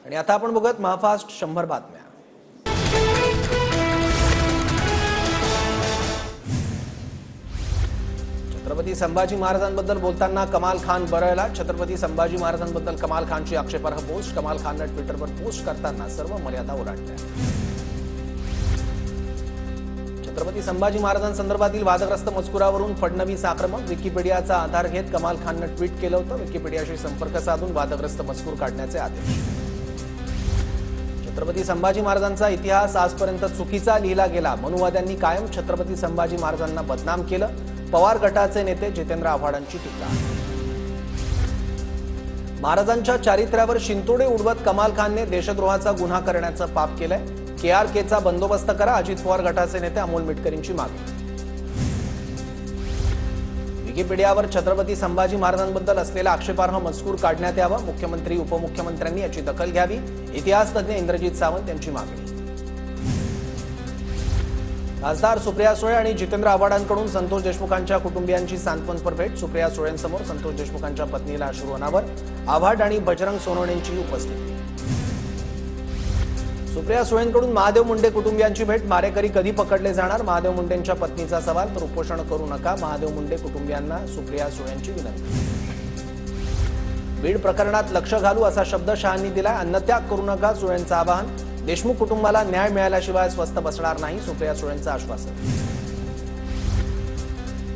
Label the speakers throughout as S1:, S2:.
S1: आणि आता आपण बघूयात महाफास्ट 100 बातम्या। छत्रपती संभाजी महाराजांबद्दल बोलताना कमाल खान बरळला। छत्रपती संभाजी महाराजांबद्दल कमाल खानची आक्षेपार्ह पोस्ट। कमाल खानने ट्विटरवर पोस्ट करताना सर्व मर्यादा ओलांडल्या। छत्रपती संभाजी महाराजांसंदर्भातील वादग्रस्त मजकुरावरून फडणवीस आक्रमक। विकिपीडियाचा आधार घेत कमाल खानने ट्विट केलं होतं। विकिपीडियाशी संपर्क साधून वादग्रस्त मजकूर काढण्याचे आदेश। छत्रपती संभाजी महाराजांचा इतिहास आजपर्यंत चुकीचा लिहिला गेला। मनुवाद्यांनी कायम छत्रपती संभाजी महाराजांना बदनाम केलं। पवार गटाचे नेते जितेंद्र आव्हाडांची टीका। महाराजांच्या चारित्र्यावर शिंतोडे उडवत कमाल खानने देशद्रोहाचा गुन्हा करण्याचं पाप केलंय। केआरकेचा बंदोबस्त करा, अजित पवार गटाचे नेते अमोल मिटकरींची मागणी। विकिपीडियावर छत्रपती संभाजी महाराजांबद्दल असलेला आक्षेपार्ह मजकूर काढण्यात यावा। मुख्यमंत्री उपमुख्यमंत्र्यांनी याची दखल घ्यावी। इतिहास तज्ञ इंद्रजित सावंत यांची मागणी। खासदार सुप्रिया सुळे आणि जितेंद्र आव्हाडांकडून संतोष देशमुखांच्या कुटुंबियांची सांत्वनपर भेट। सुप्रिया सुळेंसमोर संतोष देशमुखांच्या पत्नीला अश्रू अनावर। आव्हाड आणि बजरंग सोनवणेंची उपस्थिती। सुप्रिया सुळेंकडून महादेव मुंडे कुटुंबियांची भेट। मारेकरी कधी पकडले जाणार, महादेव मुंडेंच्या पत्नीचा सवाल। तर उपोषण करू नका, महादेव मुंडे कुटुंबियांना सुप्रिया सुळेंची विनंती। बीड प्रकरणात लक्ष घालू असा शब्द शहांनी दिला। अन्नत्याग करू नका, सुळेंचं आवाहन। देशमुख कुटुंबाला न्याय मिळाल्याशिवाय स्वस्थ बसणार नाही, सुप्रिया सुळेंचं आश्वासन।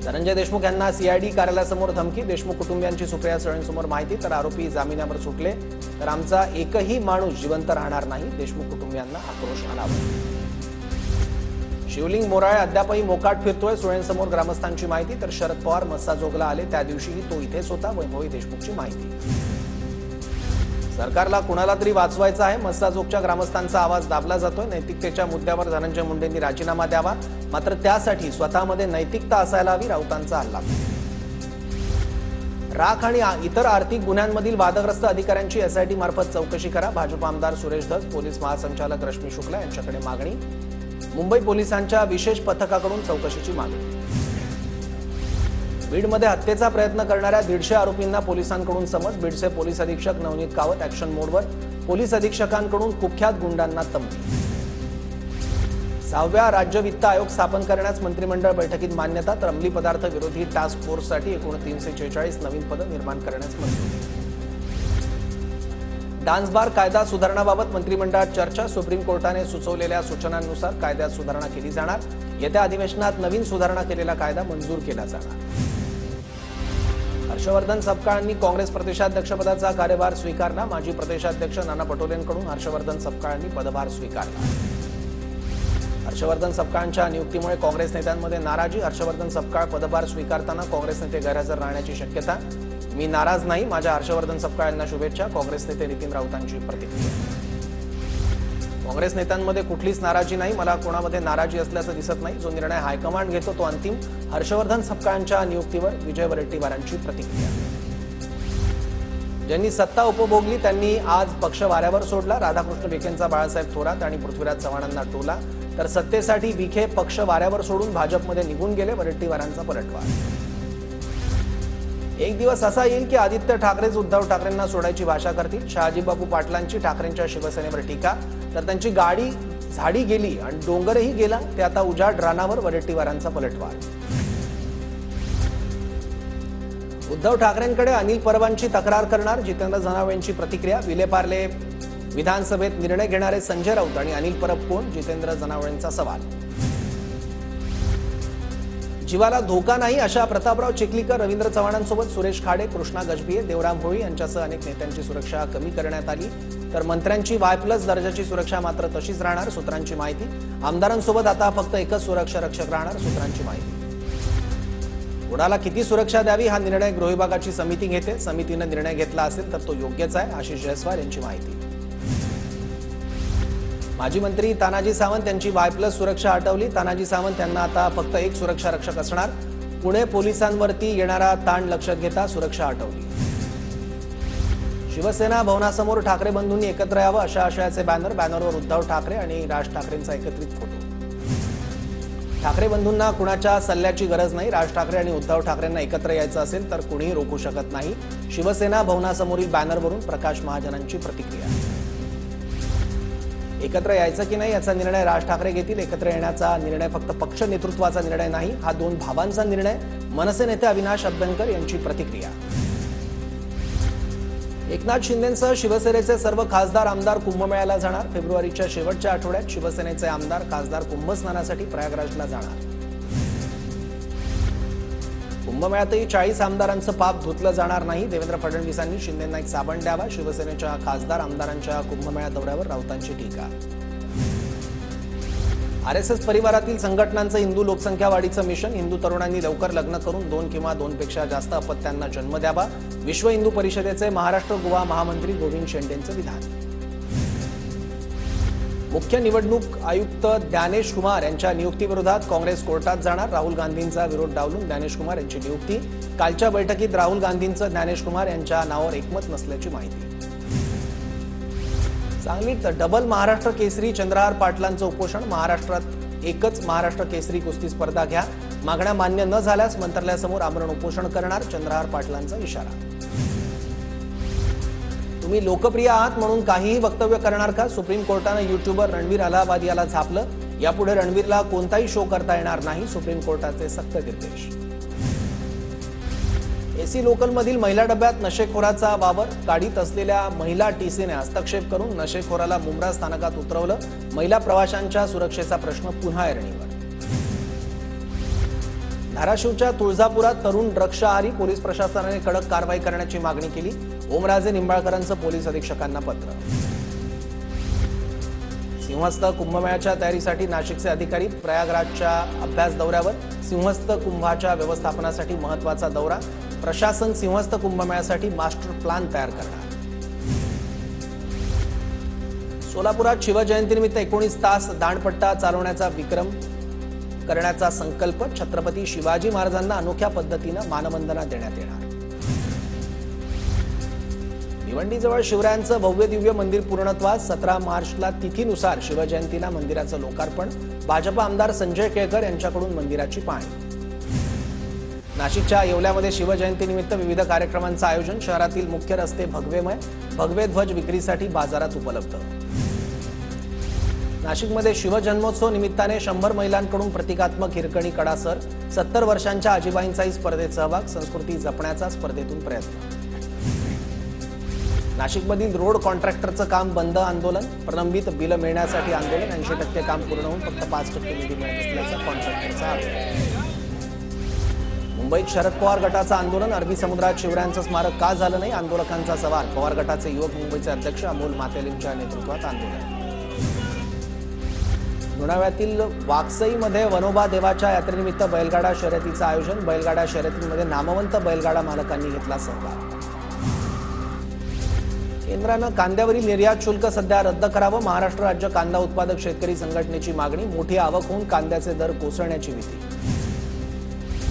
S1: धनंजय देशमुख यांना सीआयडी कार्यालयासमोर धमकी। देशमुख कुटुंबियांची सुप्रिया सुळेंसमोर माहिती। तर आरोपी जामिनावर सुटले तर आमचा एकही माणूस जिवंत राहणार नाही, देशमुख कुटुंबियांना आक्रोश अनावर। शिवलिंग मोराळे अद्यापही मोकाट फिरतोय, सुळेंसमोर ग्रामस्थांची माहिती। तर शरद पवार मस्साजोगला आले त्या दिवशीही तो इथेच होता, वैभवी देशमुखची माहिती। सरकारला कुणाला तरी वाचवायचं आहे, मस्साजोगच्या ग्रामस्थांचा आवाज दाबला जातोय। नैतिकतेच्या मुद्द्यावर धनंजय मुंडेंनी राजीनामा द्यावा, मात्र त्यासाठी स्वतःमध्ये नैतिकता असायला हवी, राऊतांचा हल्ला। राख आणि इतर आर्थिक गुन्ह्यांमधील वादग्रस्त अधिकाऱ्यांची एसआयटी मार्फत चौकशी करा। भाजप आमदार सुरेश धस, पोलीस महासंचालक रश्मी शुक्ला यांच्याकडे मागणी। मुंबई पोलिसांच्या विशेष पथकाकडून चौकशीची मागणी। बीडमध्ये हत्येचा प्रयत्न करणाऱ्या 150 आरोपींना पोलिसांकडून समज। बीडचे पोलीस अधीक्षक नवनीत कावत ऍक्शन मोडवर। पोलीस अधीक्षकांकडून कुख्यात गुंडांना तंबी। 6व्या राज्य वित्त आयोग स्थापन करण्यास मंत्रिमंडळ बैठकीत मान्यता। तर अंमली पदार्थ विरोधी टास्क फोर्ससाठी एकूण 346 नवीन पदं निर्माण करण्यास मंजुरी। डान्स बार कायदा सुधारणाबाबत मंत्रिमंडळात चर्चा। सुप्रीम कोर्टाने सुचवलेल्या सूचनांनुसार कायद्यात सुधारणा केली जाणार। येत्या अधिवेशनात नवीन सुधारणा केलेला कायदा मंजूर केला जाणार। हर्षवर्धन सपकाळांनी काँग्रेस प्रदेशाध्यक्षपदाचा कार्यभार स्वीकारला। माजी प्रदेशाध्यक्ष नाना पटोलेंकडून हर्षवर्धन सपकाळांनी पदभार स्वीकारला। हर्षवर्धन सपकाळांच्या नियुक्तीमुळे काँग्रेस नेत्यांमध्ये नाराजी। हर्षवर्धन सपकाळ पदभार स्वीकारताना काँग्रेस नेते गैरहजर राहण्याची शक्यता। मी नाराज नाही, माझ्या हर्षवर्धन सपकाळ यांना शुभेच्छा, काँग्रेस नेते नितीन राऊतांची प्रतिक्रिया। काँग्रेस नेत्यांमध्ये कुठलीच नाराजी नाही, मला कोणामध्ये नाराजी असल्याचं दिसत नाही, जो निर्णय हायकमांड घेतो तो अंतिम। हर्षवर्धन सपकाळांच्या नियुक्तीवर विजय वडेट्टीवारांची प्रतिक्रिया। ज्यांनी सत्ता उपभोगली त्यांनी आज पक्ष वाऱ्यावर सोडला। राधाकृष्ण विखेंचा बाळासाहेब थोरात आणि पृथ्वीराज चव्हाणांना टोला। तर सत्तेसाठी विखे पक्ष वाऱ्यावर सोडून भाजपमध्ये निघून गेले, वडेट्टीवारांचा पलटवार। एक दिवस असा येईल की आदित्य ठाकरेच उद्धव ठाकरेंना सोडायची भाषा करतील। शहाजीबापू पाटलांची ठाकरेंच्या शिवसेनेवर टीका। तर त्यांची गाडी झाडी गेली आणि डोंगरही गेला, ते आता उजाड रानावर, वडेट्टीवारांचा पलटवार। उद्धव ठाकरेंकडे अनिल परबांची तक्रार करणार, जितेंद्र जनावेंची प्रतिक्रिया। विलेपार्ले विधानसभेत निर्णय घेणारे संजय राऊत आणि अनिल परब कोण, जितेंद्र जनावेंचा सवाल। जीवाला धोका नाही अशा प्रतापराव चिखलीकर, रवींद्र चव्हाणांसोबत सुरेश खाडे, कृष्णा गजभिये, देवराम होळी यांच्यासह अनेक नेत्यांची सुरक्षा कमी करण्यात आली। तर मंत्र्यांची Y+ दर्जाची सुरक्षा मात्र तशीच राहणार, सूत्रांची माहिती। आमदारांसोबत आता फक्त एकच सुरक्षा रक्षक राहणार, सूत्रांची माहिती। कोणाला किती सुरक्षा द्यावी हा निर्णय गृह विभागाची समिती घेते। समितीने निर्णय घेतला असेल तर तो योग्यच आहे, आशिष जयस्वाल यांची माहिती। माजी मंत्री तानाजी सावंत यांची Y+ सुरक्षा हटवली। तानाजी सावंत यांना आता फक्त एक सुरक्षा रक्षक असणार। पुणे पोलिसांवरती येणारा ताण लक्षात घेता सुरक्षा हटवली। शिवसेना भवनासमोर ठाकरे बंधूंनी एकत्र यावं अशा आशयाचे बॅनर। बॅनरवर उद्धव ठाकरे आणि राज ठाकरेंचा एकत्रित फोटो। ठाकरे बंधूंना कुणाच्या सल्ल्याची गरज नाही। राज ठाकरे आणि उद्धव ठाकरेंना एकत्र यायचं असेल तर कुणीही रोखू शकत नाही। शिवसेना भवनासमोरील बॅनरवरून प्रकाश महाजनांची प्रतिक्रिया। एकत्र यायचं की नाही याचा निर्णय राज ठाकरे घेतील. एकत्र येण्याचा निर्णय फक्त पक्ष नेतृत्वाचा निर्णय नाही, हा दोन भावांचा निर्णय. मनसे नेते अविनाश अभ्यंकर यांची प्रतिक्रिया. एकनाथ शिंदेंसह शिवसेनेचे सर्व खासदार आमदार कुंभमेळ्याला जाणार. फेब्रुवारीच्या शेवटच्या आठवड्यात शिवसेनेचे आमदार खासदार कुंभस्नानासाठी प्रयागराजला जाणार. कुंभमेळ्यातही 40 आमदारांचं पाप धुतलं जाणार नाही. देवेंद्र फडणवीसांनी शिंदेंना एक साबण द्यावा. शिवसेनेच्या खासदार आमदारांच्या कुंभमेळा दौऱ्यावर राऊतांची टीका. आरएसएस परिवारातील संघटनांचं हिंदू लोकसंख्या वाढीचं मिशन. हिंदू तरुणांनी लवकर लग्न करून 2 किंवा 2पेक्षा जास्त अपत्यांना जन्म द्यावा. विश्व हिंदू परिषदेचे महाराष्ट्र गोवा महामंत्री गोविंद शेंडेंचं विधान. मुख्य निवडणूक आयुक्त ज्ञानेश कुमार यांच्या नियुक्तीविरोधात काँग्रेस कोर्टात जाणार. राहुल गांधींचा विरोध डावलून ज्ञानेश कुमार यांची नियुक्ती. कालच्या बैठकीत राहुल गांधींचं ज्ञानेश कुमार यांच्या नावावर एकमत नसल्याची माहिती. सांगलीत डबल महाराष्ट्र केसरी चंद्रहार पाटलांचं उपोषण. महाराष्ट्रात एकच महाराष्ट्र केसरी कुस्ती स्पर्धा घ्या. मागण्या मान्य न झाल्यास मंत्रालयासमोर आमरण उपोषण करणार. चंद्रहार पाटलांचा इशारा. तुम्ही लोकप्रिय आहात म्हणून काहीही वक्तव्य करणार का? सुप्रीम कोर्टानं युट्यूबर रणवीर अलाहाबादी याला झापलं. यापुढे रणवीरला कोणताही शो करता येणार नाही. सुप्रीम कोर्टाचे सक्त निर्देश. एसी लोकलमधील महिला डब्यात नशेखोराचा वावर. गाडीत असलेल्या महिला टीसीने हस्तक्षेप करून नशेखोराला मुंब्रा स्थानकात उतरवलं. महिला प्रवाशांच्या सुरक्षेचा प्रश्न पुन्हा ऐरणीवर. धाराशिवच्या तुळजापुरात तरुण ड्रग्सच्या आहारी. पोलीस प्रशासनाने कडक कारवाई करण्याची मागणी केली. ओमराजे निंबाळकरांचं पोलीस अधीक्षकांना पत्र. सिंहस्थ कुंभमेळ्याच्या तयारीसाठी नाशिकचे अधिकारी प्रयागराजच्या अभ्यास दौऱ्यावर. सिंहस्थ कुंभाच्या व्यवस्थापनासाठी महत्त्वाचा दौरा. प्रशासन सिंहस्थ कुंभमेळ्यासाठी मास्टर प्लॅन तयार करणार. सोलापुरात शिवजयंतीनिमित्त 19 तास दांडपट्टा चालवण्याचा विक्रम करण्याचा संकल्प. छत्रपती शिवाजी महाराजांना अनोख्या पद्धतीनं मानवंदना देण्यात येणार. भिवंडीजवळ शिवरायांचं भव्य दिव्य मंदिर पूर्णत्वास. 17 मार्चला तिथीनुसार शिवजयंतीला मंदिराचं लोकार्पण. भाजप आमदार संजय केळकर यांच्याकडून मंदिराची पाहणी. नाशिकच्या येवल्यामध्ये शिवजयंतीनिमित्त विविध कार्यक्रमांचं आयोजन. शहरातील मुख्य रस्ते भगवेमय. भगवे ध्वज विक्रीसाठी बाजारात उपलब्ध. नाशिकमध्ये शिवजन्मोत्सव निमित्ताने 100 महिलांकडून प्रतिकात्मक हिरकणी कडासर. 70 वर्षांच्या आजीबाईंचाही स्पर्धेत सहभाग. संस्कृती जपण्याचा स्पर्धेतून प्रयत्न. नाशिकमधील रोड कॉन्ट्रॅक्टरचं काम बंद. आंदोलन. प्रलंबित बिलं मिळण्यासाठी आंदोलन. 80% काम पूर्ण होऊन फक्त 5% निधी मिळत असल्याचा कॉन्ट्रॅक्टरचा आरोप. मुंबईत शरद पवार गटाचं आंदोलन. अरबी समुद्रात शिवरायांचं स्मारक का झालं नाही? आंदोलकांचा सवाल. पवार गटाचे युवक मुंबईचे अध्यक्ष अमोल मातेलींच्या नेतृत्वात आंदोलन. लोणावळ्यातील वाकसईमध्ये वनोबा देवाच्या यात्रेनिमित्त बैलगाडा शर्यतीचं आयोजन. बैलगाडा शर्यतींमध्ये नामवंत बैलगाडा मालकांनी घेतला सहभाग. केंद्रानं कांद्यावरील निर्यात शुल्क सध्या रद्द करावं. महाराष्ट्र राज्य कांदा उत्पादक शेतकरी संघटनेची मागणी. मोठी आवक होऊन कांद्याचे दर कोसळण्याची भीती.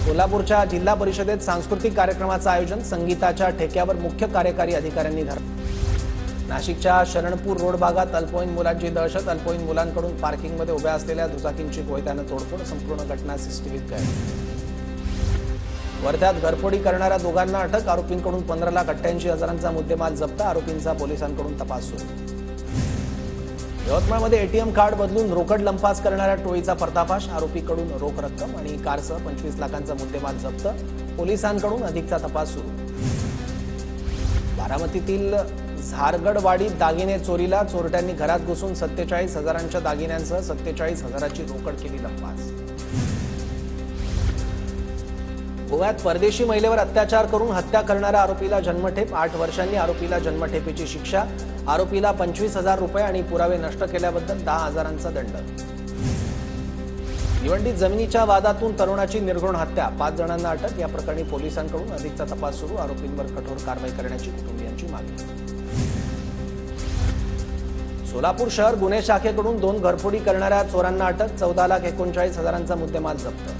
S1: कोल्हापूरच्या जिल्हा परिषदेत सांस्कृतिक कार्यक्रमाचं आयोजन. संगीताच्या ठेक्यावर मुख्य कार्यकारी अधिकाऱ्यांनी धर. नाशिकच्या शरणपूर रोड भागात अल्पवयीन मुलांची दहशत. अल्पवयीन मुलांकडून पार्किंगमध्ये उभ्या असलेल्या दुचाकींची कोयत्यानं तोडफोड. संपूर्ण घटना सीसीटीव्हीत कैद. वर्ध्यात घरफोडी करणाऱ्या दोघांना अटक. आरोपींकडून 15,88,000चा मुद्देमाल जप्त. आरोपींचा पोलिसांकडून तपास सुरू. यवतमाळमध्ये एटीएम कार्ड बदलून रोकड लंपास करणाऱ्या टोळीचा पर्दाफाश. आरोपीकडून रोख रक्कम आणि कारसह 25 लाखांचा मुद्देमाल जप्त. पोलिसांकडून अधिकचा तपास सुरू. बारामतीतील झारगडवाडीत दागिने चोरीला. चोरट्यांनी घरात घुसून 47,000च्या दागिन्यांसह 47,000ची रोकड केली लंपास. गोव्यात परदेशी महिलेवर अत्याचार करून हत्या करणाऱ्या आरोपीला जन्मठेप. 8 वर्षांनी आरोपीला जन्मठेपेची शिक्षा. आरोपीला 25,000 रुपये आणि पुरावे नष्ट केल्याबद्दल 10,000चा दंड. भिवंडीत जमिनीच्या वादातून तरुणाची निर्घृण हत्या. 5 जणांना अटक. या प्रकरणी पोलिसांकडून अधिकचा तपास सुरू. आरोपींवर कठोर कारवाई करण्याची कुटुंबियांची मागणी. सोलापूर शहर गुन्हे शाखेकडून 2 घरफोडी करणाऱ्या चोरांना अटक. 14,39,000चा मुद्देमाल जप्त.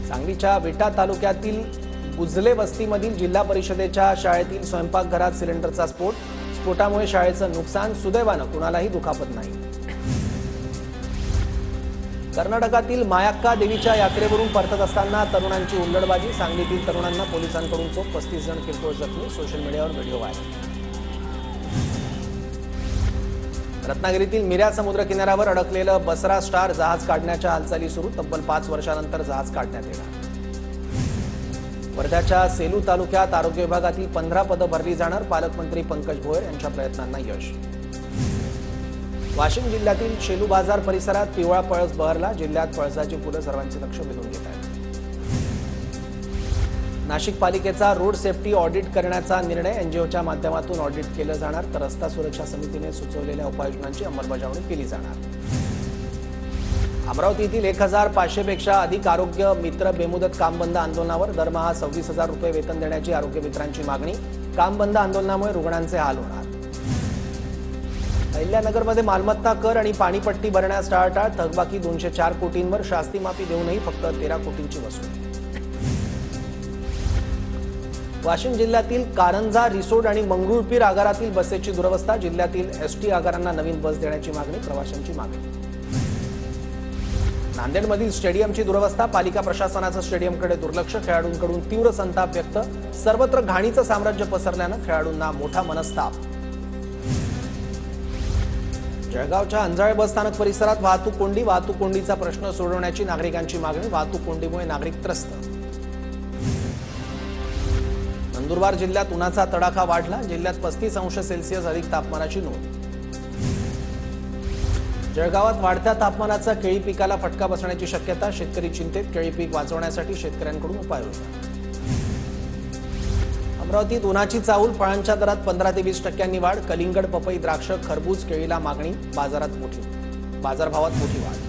S1: सांगलीच्या विटा तालुक्यातील गुजले वस्तीमधील जिल्हा परिषदेच्या शाळेतील स्वयंपाकघरात सिलेंडरचा स्फोट. स्फोटामुळे शाळेचं नुकसान. सुदैवानं कुणालाही दुखापत नाही. कर्नाटकातील मायाक्का देवीच्या यात्रेवरून परतत असताना तरुणांची हुल्लडबाजी. सांगलीतील तरुणांना पोलिसांकडून चोप. 35 जण किरकोळ जखमी. सोशल मीडियावर व्हिडिओ व्हायरल. रत्नागिरीतील मिऱ्या समुद्र किनाऱ्यावर अडकलेलं बसरा स्टार जहाज काढण्याच्या हालचाली सुरू. तब्बल 5 वर्षांनंतर जहाज काढण्यात येणार. वर्ध्याच्या सेलू तालुक्यात आरोग्य विभागातील 15 पदं भरली जाणार. पालकमंत्री पंकज भोयर यांच्या प्रयत्नांना यश. वाशिम जिल्ह्यातील शेलू बाजार परिसरात पिवळा पळस बहरला. जिल्ह्यात पळसाची फुलं सर्वांचे लक्ष वेधून घेत आहेत. नाशिक पालिकेचा रोड सेफ्टी ऑडिट करण्याचा निर्णय. एनजीओच्या माध्यमातून ऑडिट केलं जाणार, तर रस्ता सुरक्षा समितीने सुचवलेल्या उपाययोजनांची अंमलबजावणी केली जाणार. अमरावतीतील 1500 पेक्षा अधिक आरोग्य मित्र बेमुदत काम बंद आंदोलनावर दरमहा 26,000 रुपये वेतन देण्याची आरोग्य मित्रांची मागणी. काम बंद आंदोलनामुळे रुग्णांचे हाल होणार. अहिल्यानगरमध्ये मालमत्ता कर आणि पाणीपट्टी भरण्यास टाळाटाळ. थकबाकी 204 कोटींवर शास्ती माफी देऊनही फक्त 13 कोटींची वसुली. वाशिम जिल्ह्यातील कारंजा, रिसोड आणि मंगरुळपीर आगारातील बसेसची दुरवस्था. जिल्ह्यातील एसटी आगारांना नवीन बस देण्याची मागणी. प्रवाशांची मागणी. नांदेडमधील स्टेडियमची दुरवस्था. पालिका प्रशासनाचं स्टेडियमकडे दुर्लक्ष. खेळाडूंकडून तीव्र संताप व्यक्त. सर्वत्र घाणीचं साम्राज्य पसरल्यानं खेळाडूंना मोठा मनस्ताप. जळगावच्या अंजाळे बस स्थानक परिसरात वाहतूक कोंडी. वाहतूक कोंडीचा प्रश्न सोडवण्याची नागरिकांची मागणी. वाहतूक कोंडीमुळे नागरिक त्रस्त. नंदुरबार जिल्ह्यात उन्हाचा तडाखा वाढला. जिल्ह्यात 35 अंश सेल्सिअस अधिक तापमानाची नोंद. जळगावात वाढत्या तापमानाचा केळी पिकाला फटका बसण्याची शक्यता. शेतकरी चिंतेत. केळी पीक वाचवण्यासाठी शेतकऱ्यांकडून उपाययोजना. अमरावतीत उन्हाची चाहूल. फळांच्या दरात 15 ते 20% वाढ. कलिंगड, पपई, द्राक्ष, खरबूज, केळीला मागणी. बाजारभावात मोठी वाढ.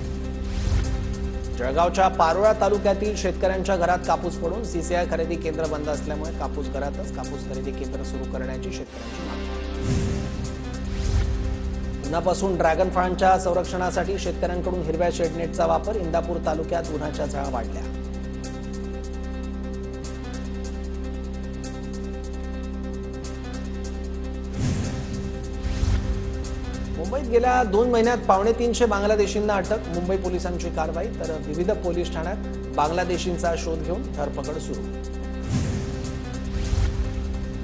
S1: जळगावच्या पारोळा तालुक्यातील शेतकऱ्यांच्या घरात कापूस पडून. सीसीआय खरेदी केंद्र बंद असल्यामुळे कापूस घरातच. कापूस खरेदी केंद्र सुरू करण्याची शेतकऱ्यांची मागणी. उन्हापासून ड्रॅगन फळांच्या संरक्षणासाठी शेतकऱ्यांकडून हिरव्या शेडनेटचा वापर. इंदापूर तालुक्यात उन्हाच्या झळा वाढल्या. मुंबईत गेल्या 2 महिन्यात 250 बांगलादेशींना अटक. मुंबई पोलिसांची कारवाई. तर विविध पोलीस ठाण्यात बांगलादेशींचा शोध घेऊन धरपकड सुरू.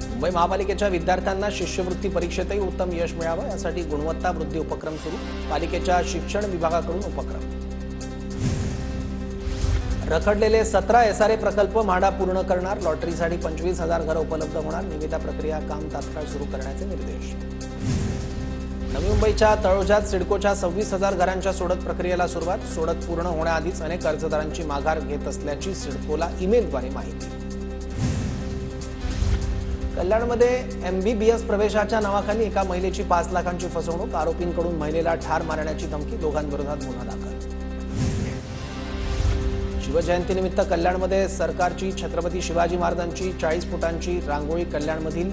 S1: मुंबई महापालिकेच्या विद्यार्थ्यांना शिष्यवृत्ती परीक्षेतही उत्तम यश मिळावं यासाठी गुणवत्ता वृद्धी उपक्रम सुरू. पालिकेच्या शिक्षण विभागाकडून उपक्रम. रखडलेले 17 एसआरए प्रकल्प म्हाडा पूर्ण करणार. लॉटरीसाठी 25,000 घरं उपलब्ध होणार. निविदा प्रक्रिया काम तात्काळ सुरू करण्याचे निर्देश. नवी मुंबईच्या तळोजात सिडकोच्या 26,000 घरांच्या सोडत प्रक्रियेला सुरुवात. सोडत पूर्ण होण्याआधीच अनेक अर्जदारांची माघार घेत असल्याची सिडकोला ईमेलद्वारे माहिती. कल्याणमध्ये MBBS प्रवेशाच्या नावाखाली एका महिलेची 5 लाखांची फसवणूक. आरोपींकडून महिलेला ठार मारण्याची धमकी. दोघांविरोधात गुन्हा दाखल. शिवजयंतीनिमित्त कल्याणमध्ये सरकारची छत्रपती शिवाजी महाराजांची 40 फुटांची रांगोळी कल्याणमधील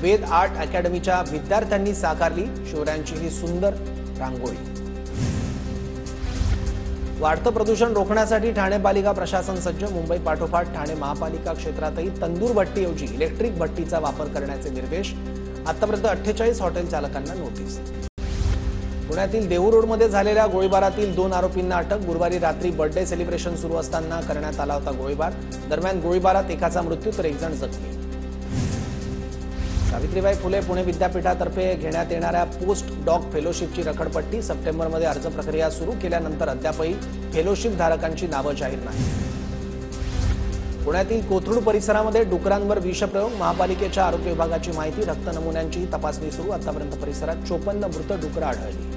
S1: वेद आर्ट अकॅडमीच्या विद्यार्थ्यांनी साकारली. शिवरायांची ही सुंदर रांगोळी. वाढतं प्रदूषण रोखण्यासाठी ठाणे पालिका प्रशासन सज्ज. मुंबई पाठोपाठ ठाणे महापालिका क्षेत्रातही तंदूर भट्टीऐवजी इलेक्ट्रिक भट्टीचा वापर करण्याचे निर्देश. आतापर्यंत 48 हॉटेल चालकांना नोटीस. पुण्यातील देहू रोडमध्ये झालेल्या गोळीबारातील 2 आरोपींना अटक. गुरुवारी रात्री बर्थडे सेलिब्रेशन सुरू असताना करण्यात आला होता गोळीबार. दरम्यान गोळीबारात एकाचा मृत्यू तर 1 जण जखमी. सावित्रीबाई फुले पुणे विद्यापीठातर्फे घेण्यात येणाऱ्या पोस्ट डॉक फेलोशिपची रखडपट्टी. सप्टेंबरमध्ये अर्ज प्रक्रिया सुरू केल्यानंतर अद्यापही फेलोशिप धारकांची नावं जाहीर नाही. पुण्यातील कोथरूड परिसरामध्ये डुकरांवर विषप्रयोग. महापालिकेच्या आरोग्य विभागाची माहिती. रक्त नमुन्यांची तपासणी सुरू. आतापर्यंत परिसरात 54 मृत डुकरं आढळली.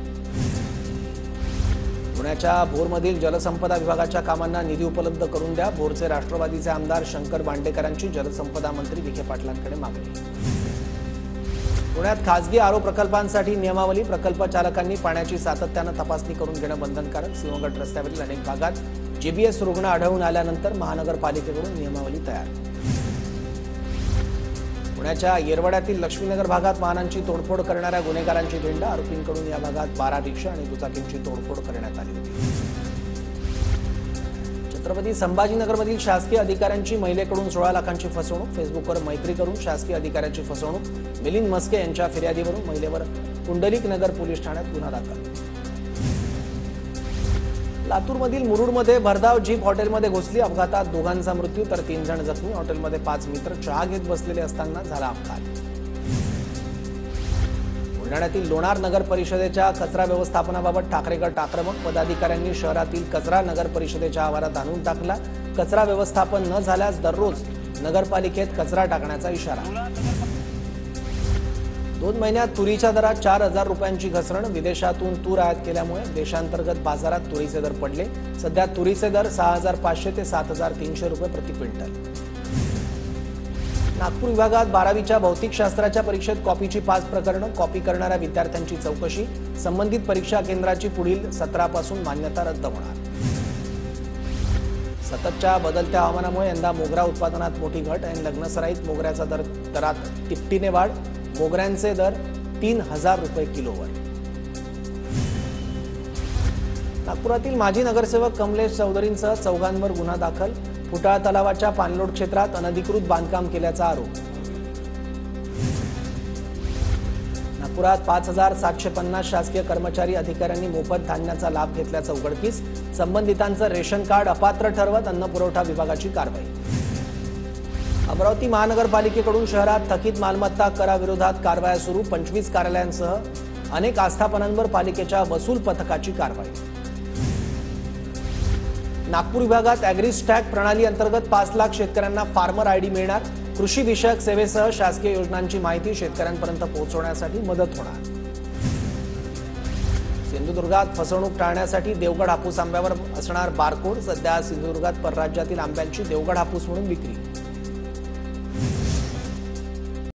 S1: पुण्याच्या भोरमधील जलसंपदा विभागाच्या कामांना निधी उपलब्ध करून द्या. भोरचे राष्ट्रवादीचे आमदार शंकर बांडेकरांची जलसंपदा मंत्री विखे पाटलांकडे मागणी. पुण्यात खासगी आरो प्रकल्पांसाठी नियमावली. प्रकल्प चालकांनी पाण्याची सातत्यानं तपासणी करून घेणं बंधनकारक. सिंहगड रस्त्यावरील अनेक भागात GBS रुग्ण आढळून आल्यानंतर महानगरपालिकेकडून नियमावली तयार. पुण्याच्या येरवड्यातील लक्ष्मीनगर भागात वाहनांची तोडफोड करणाऱ्या गुन्हेगारांची भेंड. आरोपींकडून या भागात 12 रिक्षा आणि दुचाकींची तोडफोड करण्यात आली होती. छत्रपती संभाजीनगरमधील शासकीय अधिकाऱ्यांची महिलेकडून 16 लाखांची फसवणूक. फेसबुकवर मैत्री करून शासकीय अधिकाऱ्याची फसवणूक. मिलिंद मस्के यांच्या फिर्यादीवरून महिलेवर पुंडलिक नगर पोलीस ठाण्यात गुन्हा दाखल. लातूरमधील मुरुडमध्ये भरधाव जीप हॉटेलमध्ये घुसली. अपघातात 2 मृत्यू तर 3 जण जखमी. हॉटेलमध्ये 5 मित्र चहा घेत बसलेले असताना झाला अपघात. बुलढाण्यातील लोणार नगर परिषदेच्या कचरा व्यवस्थापनाबाबत ठाकरे गट आक्रमक. पदाधिकाऱ्यांनी शहरातील कचरा नगर परिषदेच्या आवारात आणून टाकला. कचरा व्यवस्थापन न झाल्यास दररोज नगरपालिकेत कचरा टाकण्याचा इशारा. 2 महिन्यात तुरीच्या दरात 4,000 रुपयांची घसरण. विदेशातून तूर आयात केल्यामुळे देशांतर्गत बाजारात तुरीचे दर पडले. सध्या तुरीचे दर 6,500 ते 7,300 रुपये प्रति क्विंटल. नागपूर विभागात 12वीच्या भौतिकशास्त्राच्या परीक्षेत कॉपीची 5 प्रकरणं. कॉपी करणाऱ्या विद्यार्थ्यांची चौकशी. संबंधित परीक्षा केंद्राची पुढील सत्रापासून मान्यता रद्द होणार. सततच्या बदलत्या हवामानामुळे यंदा मोगरा उत्पादनात मोठी घट. आणि लग्नसराईत मोगऱ्याचा दरात तिपटीने वाढ. मोगऱ्यांचे दर 3,000 रुपये किलोवर. नागपुरातील माजी नगरसेवक कमलेश चौधरींसह 4 गुन्हा दाखल. फुटाळा तलावाच्या पाणलोट क्षेत्रात अनधिकृत बांधकाम केल्याचा आरोप. नागपुरात 5,750 शासकीय कर्मचारी अधिकाऱ्यांनी मोफत धान्याचा लाभ घेतल्याचं उघडकीस. संबंधितांचं रेशन कार्ड अपात्र ठरवत अन्न पुरवठा विभागाची कारवाई. अमरावती महानगरपालिकेकडून शहरात थकीत मालमत्ता कराविरोधात कारवाया सुरू. 25 कार्यालयांसह अनेक आस्थापनांवर पालिकेच्या वसूल पथकाची कारवाई. नागपूर विभागात ॲग्रीस्टॅग प्रणाली अंतर्गत 5 लाख शेतकऱ्यांना फार्मर आयडी मिळणार. कृषी विषयक सेवेसह शासकीय योजनांची माहिती शेतकऱ्यांपर्यंत पोहोचवण्यासाठी मदत होणार. सिंधुदुर्गात फसवणूक टाळण्यासाठी देवगड हापूस आंब्यावर असणार बारकोड. सध्या सिंधुदुर्गात परराज्यातील आंब्यांची देवगड हापूस म्हणून विक्री.